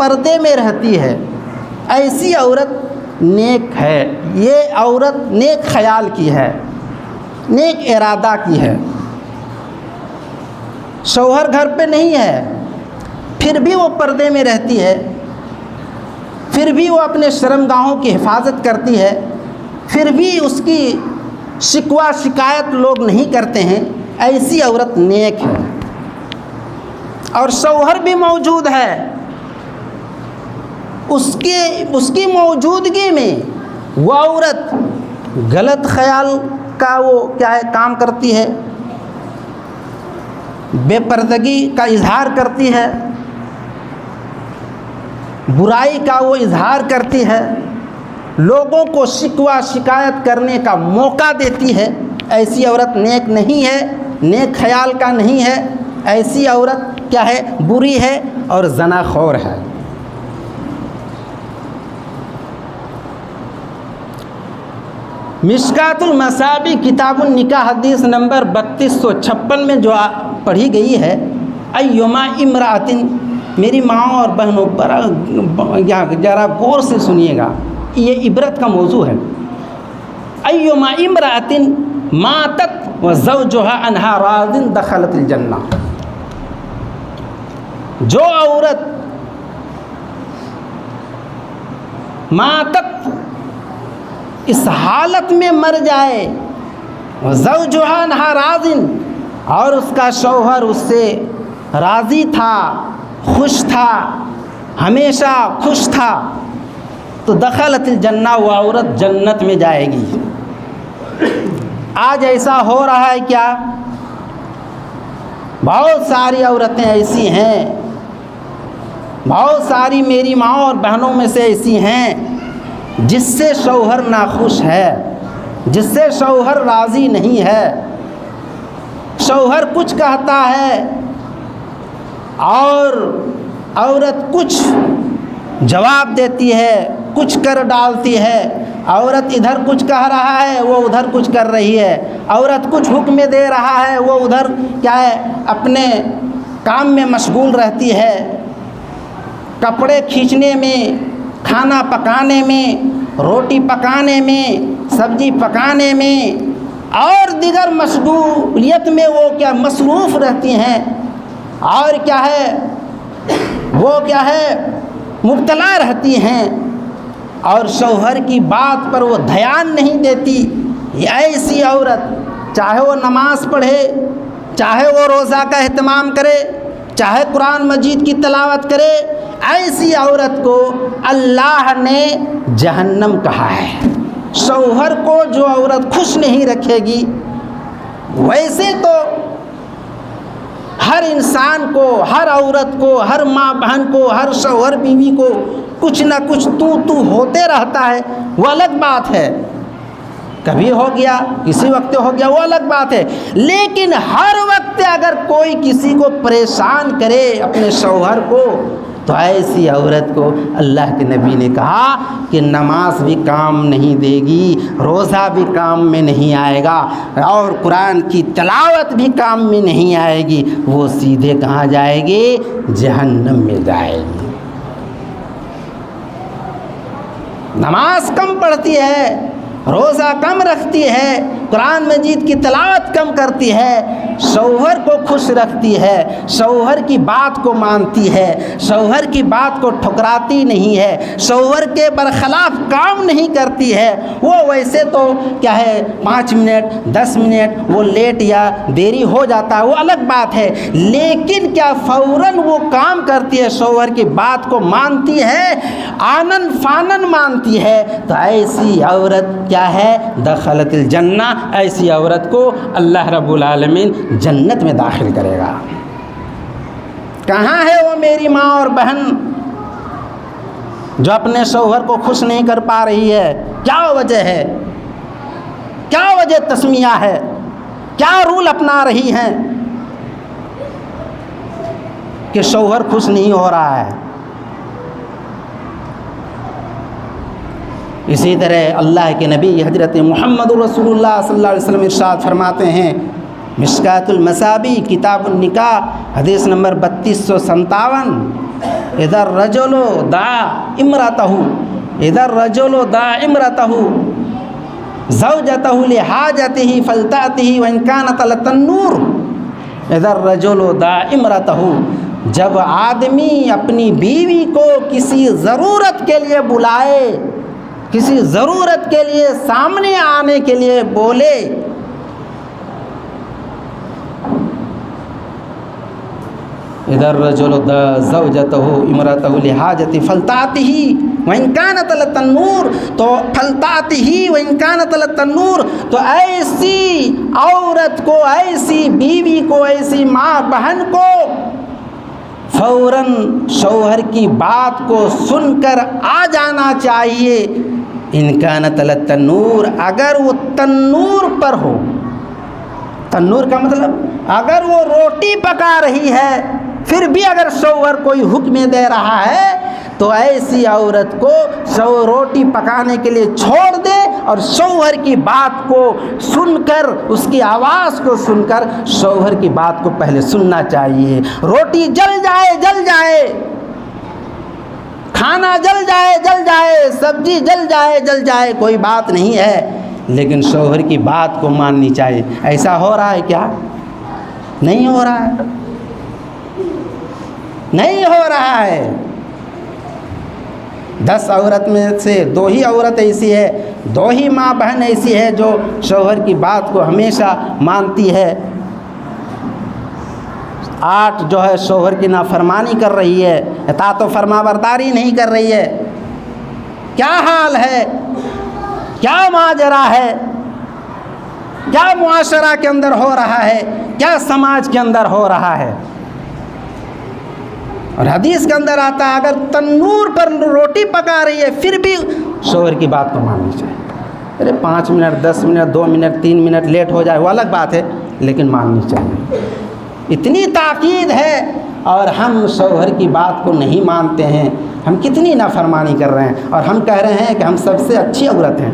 पर्दे में रहती है, ऐसी औरत नेक है। ये औरत नेक ख्याल की है, नेक इरादा की है। शौहर घर पे नहीं है, फिर भी वो पर्दे में रहती है, फिर भी वो अपने शर्मगाहों की हिफाजत करती है, फिर भी उसकी शिकवा शिकायत लोग नहीं करते हैं। ऐसी औरत नेक है। और शौहर भी मौजूद है, उसकी मौजूदगी में वो औरत गलत ख्याल का वो क्या है काम करती है, बेपर्दगी का इजहार करती है, बुराई का वो इजहार करती है, लोगों को शिकवा शिकायत करने का मौका देती है। ऐसी औरत नेक नहीं है, नेक ख्याल का नहीं है। ऐसी औरत क्या है, बुरी है और ज़नाखोर है। मिशकातुल मसाबी किताबुन निकाह हदीस नंबर 3256 में जो पढ़ी गई है, अय्युमा इमरातिन, मेरी माँ और बहनों बड़ा ज़रा गौर से सुनिएगा, ये इबरत का मौजू है। अय्युमा इमरातिन मातत व ज़ौजुहा अन्हा राज़िन दखलतिल जन्ना। जो औरत मातत इस हालत में मर जाए, ज़ौजुहा अन्हा राज़िन, और उसका शौहर उससे राज़ी था, खुश था, हमेशा खुश था, तो दखलतिल जन्ना, वो औरत जन्नत में जाएगी। आज ऐसा हो रहा है क्या? बहुत सारी औरतें ऐसी हैं, बहुत सारी मेरी माँ और बहनों में से ऐसी हैं जिससे शौहर नाखुश है, जिससे शौहर राज़ी नहीं है। शौहर कुछ कहता है और औरत कुछ जवाब देती है, कुछ कर डालती है। औरत इधर कुछ कह रहा है, वो उधर कुछ कर रही है। औरत कुछ हुक्म दे रहा है, वो उधर क्या है, अपने काम में मशगूल रहती है, कपड़े खींचने में, खाना पकाने में, रोटी पकाने में, सब्जी पकाने में और दीगर मशगूलियत में वो क्या मसरूफ़ रहती हैं। और क्या है, वो क्या है, मुब्तला रहती हैं और शौहर की बात पर वो ध्यान नहीं देती। ऐसी औरत चाहे वो नमाज़ पढ़े, चाहे वो रोज़ा का एहतमाम करे, चाहे कुरान मजीद की तिलावत करे, ऐसी औरत को अल्लाह ने जहन्नम कहा है। शौहर को जो औरत खुश नहीं रखेगी, वैसे तो हर इंसान को, हर औरत को, हर माँ बहन को, हर शौहर बीवी को कुछ ना कुछ तू होते रहता है, वो अलग बात है। कभी हो गया, किसी वक्त हो गया, वो अलग बात है। लेकिन हर वक्त अगर कोई किसी को परेशान करे, अपने शौहर को, तो ऐसी औरत को अल्लाह के नबी ने कहा कि नमाज भी काम नहीं देगी, रोज़ा भी काम में नहीं आएगा और कुरान की तिलावत भी काम में नहीं आएगी। वो सीधे कहाँ जाएगी? जहन्नम में जाएगी। नमाज कम पढ़ती है, रोज़ा कम रखती है, कुरान मजीद की तिलावत कम करती है, शौहर को खुश रखती है, शौहर की बात को मानती है, शौहर की बात को ठुकराती नहीं है, शौहर के बरखिलाफ़ काम नहीं करती है। वो वैसे तो क्या है, 5 मिनट 10 मिनट वो लेट या देरी हो जाता है, वो अलग बात है। लेकिन क्या फ़ौरन वो काम करती है, शौहर की बात को मानती है, आनन फानन मानती है। तो ऐसी औरत क्या है? दखलतिल जन्ना। ऐसी औरत को अल्लाह रब्बुल आलमीन जन्नत में दाखिल करेगा। कहाँ है वो मेरी माँ और बहन जो अपने शौहर को खुश नहीं कर पा रही है? क्या वजह है? क्या वजह तस्मिया है? क्या रूल अपना रही हैं कि शौहर खुश नहीं हो रहा है? इसी तरह अल्लाह के नबी हज़रत मुहम्मद रसूलुल्लाह सल्लल्लाहु अलैहि वसल्लम इरशाद फरमाते हैं, मिशकातुल मसाबी किताबुन निकाह हदीस नंबर 3257, इधर रजुलो दा इमरातहु, इधर रजुलो दा इमरातहु ज़ौजतहु लिहाजतिही फलतातिही व इन कानत लतन्नूर, इधर रजुलो दा इमरातहु। जब आदमी अपनी बीवी को किसी ज़रूरत के लिए बुलाए, किसी ज़रूरत के लिए सामने आने के लिए बोले, इधर रजुल ज़ौजतहु इमरतहु लिहाजति फलतातिही व इन कानत लतन्नूर, तो फलतातिही व इन कानत लतन्नूर, तो ऐसी औरत को, ऐसी बीवी को, ऐसी माँ बहन को फ़ौरन शौहर की बात को सुनकर आ जाना चाहिए। इन कानत लतन्नूर, अगर वो तन्नूर पर हो, तन्नूर का मतलब अगर वो रोटी पका रही है, फिर भी अगर शौहर कोई हुक्म दे रहा है तो ऐसी औरत को रोटी पकाने के लिए छोड़ दे और शौहर की बात को सुनकर, उसकी आवाज़ को सुनकर शौहर की बात को पहले सुनना चाहिए। रोटी जल जाए जल जाए, खाना जल जाए जल जाए, सब्जी जल जाए जल जाए, कोई बात नहीं है, लेकिन शौहर की बात को माननी चाहिए। ऐसा हो रहा है क्या? नहीं हो रहा है, नहीं हो रहा है। 10 औरत में से 2 ही औरत ऐसी है, 2 ही माँ बहन ऐसी है जो शौहर की बात को हमेशा मानती है। 8 जो है शौहर की नाफरमानी कर रही है, इताअत व फरमाबरदारी नहीं कर रही है। क्या हाल है, क्या माजरा है, क्या मुआशरा के अंदर हो रहा है, क्या समाज के अंदर हो रहा है। और हदीस के अंदर आता है अगर तन्नूर पर रोटी पका रही है फिर भी शौहर की बात को माननी चाहिए। अरे 5 minute 10 minute 2 minute 3 minute late हो जाए वो अलग बात है, लेकिन माननी चाहिए। इतनी ताकीद है और हम शौहर की बात को नहीं मानते हैं। हम कितनी नाफरमानी कर रहे हैं और हम कह रहे हैं कि हम सबसे अच्छी औरत हैं।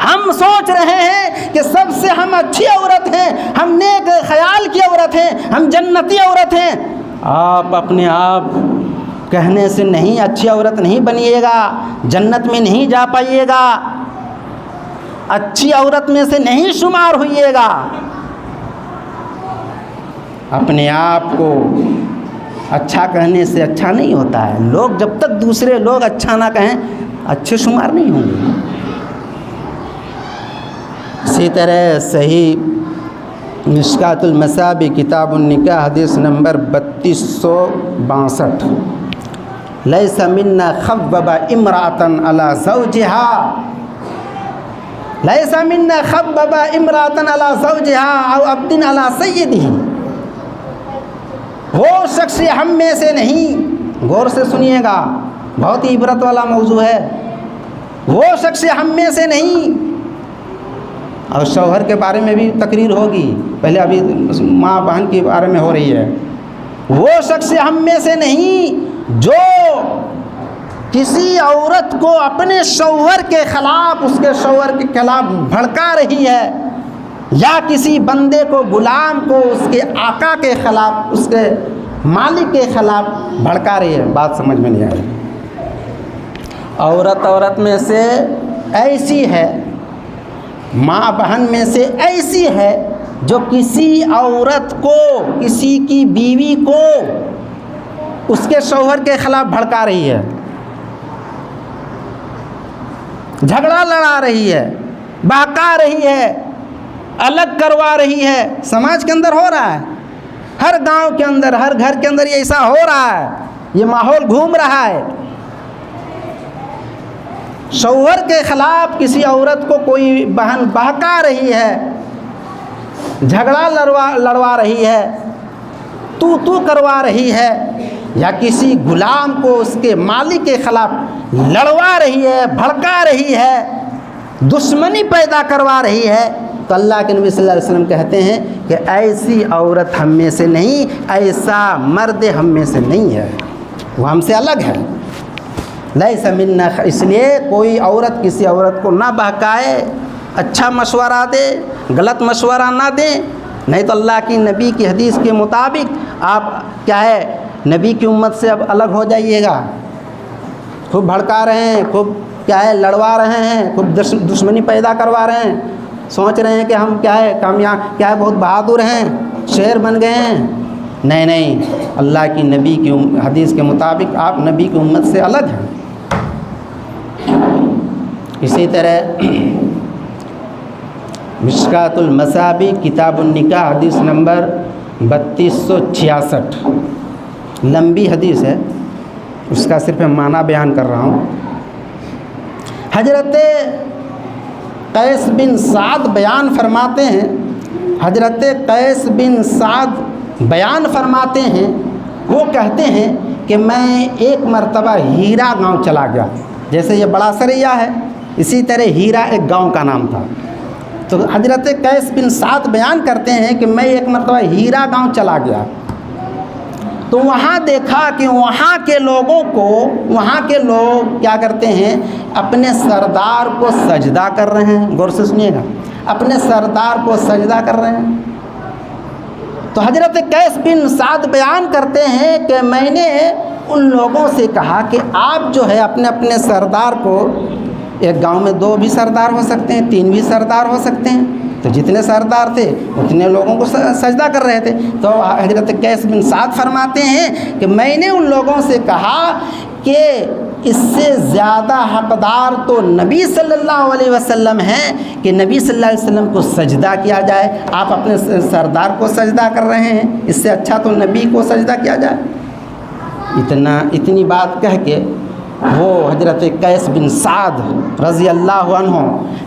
हम सोच रहे हैं कि सबसे हम अच्छी औरत हैं, हम नेक ख्याल की औरत हैं, हम जन्नती औरत हैं। आप अपने आप कहने से नहीं अच्छी औरत नहीं बनिएगा, जन्नत में नहीं जा पाइएगा, अच्छी औरत में से नहीं शुमार होइएगा। अपने आप को अच्छा कहने से अच्छा नहीं होता है। लोग जब तक दूसरे लोग अच्छा ना कहें अच्छे शुमार नहीं होंगे। इसी तरह सही मिशकातुल मसाबी किताबुन निकाह हदीस नंबर 3262, लैसा मिन्ना खब्बबा इमरातन अला ज़ौजिहा, लैसा मिन्ना खब्बबा इमरातन अला ज़ौजिहा औ अब्दिन अला सय्यदिही, वो शख्स हम में से नहीं, गौर से सुनिएगा, बहुत ही इबरत वाला मौजू है। वो शख्स हम में से नहीं, और शौहर के बारे में भी तकरीर होगी, पहले अभी माँ बहन के बारे में हो रही है। वो शख्स हम में से नहीं जो किसी औरत को अपने शौहर के ख़िलाफ़, उसके शौहर के खिलाफ़ भड़का रही है, या किसी बंदे को, गुलाम को उसके आका के ख़िलाफ़, उसके मालिक के ख़िलाफ़ भड़का रही है। बात समझ में नहीं आ रही। औरत में से ऐसी है, माँ बहन में से ऐसी है जो किसी औरत को, किसी की बीवी को उसके शौहर के ख़िलाफ़ भड़का रही है, झगड़ा लड़ा रही है, बहका रही है, अलग करवा रही है। समाज के अंदर हो रहा है, हर गांव के अंदर, हर घर के अंदर ये ऐसा हो रहा है, ये माहौल घूम रहा है। शौहर के ख़िलाफ़ किसी औरत को कोई बहन बहका रही है, झगड़ा लड़वा रही है, तू करवा रही है, या किसी गुलाम को उसके मालिक के ख़िलाफ़ लड़वा रही है, भड़का रही है, दुश्मनी पैदा करवा रही है, तो अल्लाह के नबी सल्लल्लाहु अलैहि वसल्लम कहते हैं कि ऐसी औरत हम में से नहीं, ऐसा मर्द हम में से नहीं है, वो हमसे अलग है। लैसा मिन्ना, इसलिए कोई औरत किसी औरत को ना बहकाए, अच्छा मशवरा दे, गलत मशवरा ना दे, नहीं तो अल्लाह की नबी की हदीस के मुताबिक आप क्या है नबी की उम्मत से अब अलग हो जाइएगा। खूब भड़का रहे हैं, खूब क्या है लड़वा रहे हैं, खूब दुश्मनी पैदा करवा रहे हैं, सोच रहे हैं कि हम क्या है कामयाब, क्या है बहुत बहादुर हैं, शेर बन गए हैं। नहीं नहीं, अल्लाह की नबी की हदीस के मुताबिक आप नबी की उम्मत से अलग हैं। इसी तरह मिशकातुल मसाबी किताबुन निकाह हदीस नंबर 3266, लंबी हदीस है, उसका सिर्फ मैं माना बयान कर रहा हूँ। हजरत कैस बिन साद बयान फरमाते हैं, हजरत कैस बिन साद बयान फरमाते हैं, वो कहते हैं कि मैं एक मरतबा हीरा गांव चला गया। जैसे ये बड़ा सरैया है, इसी तरह हीरा एक गांव का नाम था। तो हजरत कैस बिन साद बयान करते हैं कि मैं एक मरतबा हीरा गांव चला गया, तो वहाँ देखा कि वहाँ के लोगों को, वहाँ के लोग क्या करते हैं, अपने सरदार को सजदा कर रहे हैं। गौर से सुनिएगा, अपने सरदार को सजदा कर रहे हैं। तो हजरत कैस बिन साद बयान करते हैं कि मैंने उन लोगों से कहा कि आप जो है अपने अपने सरदार को, एक गांव में 2 भी सरदार हो सकते हैं, 3 भी सरदार हो सकते हैं, तो जितने सरदार थे उतने लोगों को सजदा कर रहे थे। तो हजरत कैस बिन साद फरमाते हैं कि मैंने उन लोगों से कहा कि इससे ज़्यादा हकदार तो नबी सल्लल्लाहु अलैहि वसल्लम हैं कि नबी सल्लल्लाहु अलैहि वसल्लम को सजदा किया जाए। आप अपने सरदार को सजदा कर रहे हैं, इससे अच्छा तो नबी को सजदा किया जाए। इतनी बात कह के वो हजरत कैस बिन साद रज़ी अल्लाह अन्हु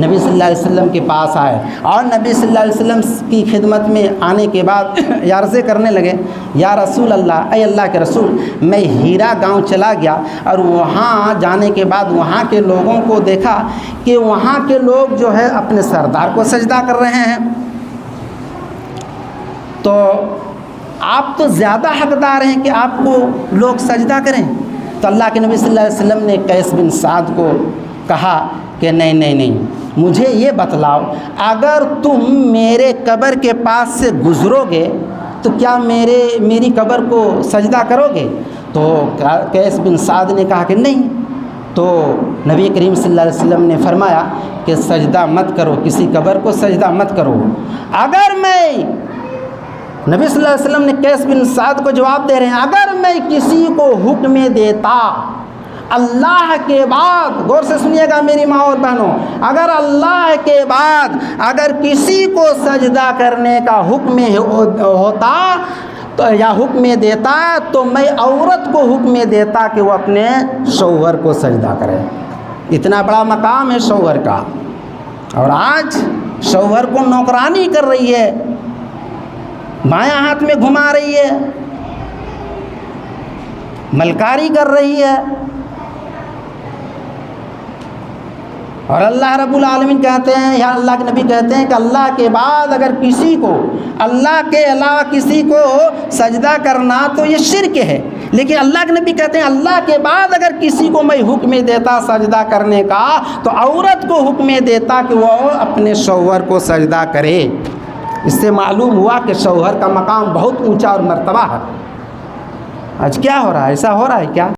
नबी सल्लल्लाहु अलैहि वसल्लम के पास आए और नबी सल्लल्लाहु अलैहि वसल्लम की खिदमत में आने के बाद यार्ज़े करने लगे, या रसूल अल्लाह, ऐ अल्लाह के रसूल, मैं हीरा गांव चला गया और वहाँ जाने के बाद वहाँ के लोगों को देखा कि वहाँ के लोग जो है अपने सरदार को सजदा कर रहे हैं, तो आप तो ज़्यादा हकदार हैं कि आपको लोग सजदा करें। तो अल्लाह के नबी सल्लल्लाहु अलैहि वसल्लम ने कैस बिन साद को कहा कि नहीं नहीं नहीं, मुझे ये बतलाओ, अगर तुम मेरे कब्र के पास से गुज़रोगे तो क्या मेरी कब्र को सजदा करोगे? तो कैस बिन साद ने कहा कि नहीं। तो नबी करीम सल्लल्लाहु अलैहि वसल्लम ने फरमाया कि सजदा मत करो, किसी कब्र को सजदा मत करो। अगर मैं, नबी सल्लल्लाहु अलैहि वसल्लम ने कैस बिन साद को जवाब दे रहे हैं, अगर मैं किसी को हुक्म देता अल्लाह के बाद, गौर से सुनिएगा मेरी माँ और बहनों, अगर अल्लाह के बाद अगर किसी को सजदा करने का हुक्म होता तो या हुक्म देता, तो मैं औरत को हुक्म देता कि वो अपने शौहर को सजदा करे। इतना बड़ा मकाम है शौहर का, और आज शौहर को नौकरानी कर रही है, बायां हाथ में घुमा रही है, मलकारी कर रही है। और अल्लाह रब्बुल आलमीन कहते हैं, या अल्लाह के नबी कहते हैं कि अल्लाह के बाद अगर किसी को, अल्लाह के अलावा किसी को सजदा करना तो ये शिर्क है। लेकिन अल्लाह के नबी कहते हैं अल्लाह के बाद अगर किसी को मैं हुक्म देता सजदा करने का, तो औरत को हुक्म देता कि वो अपने शौहर को सजदा करे। इससे मालूम हुआ कि शौहर का मकाम बहुत ऊंचा और मर्तबा है। आज क्या हो रहा है? ऐसा हो रहा है क्या?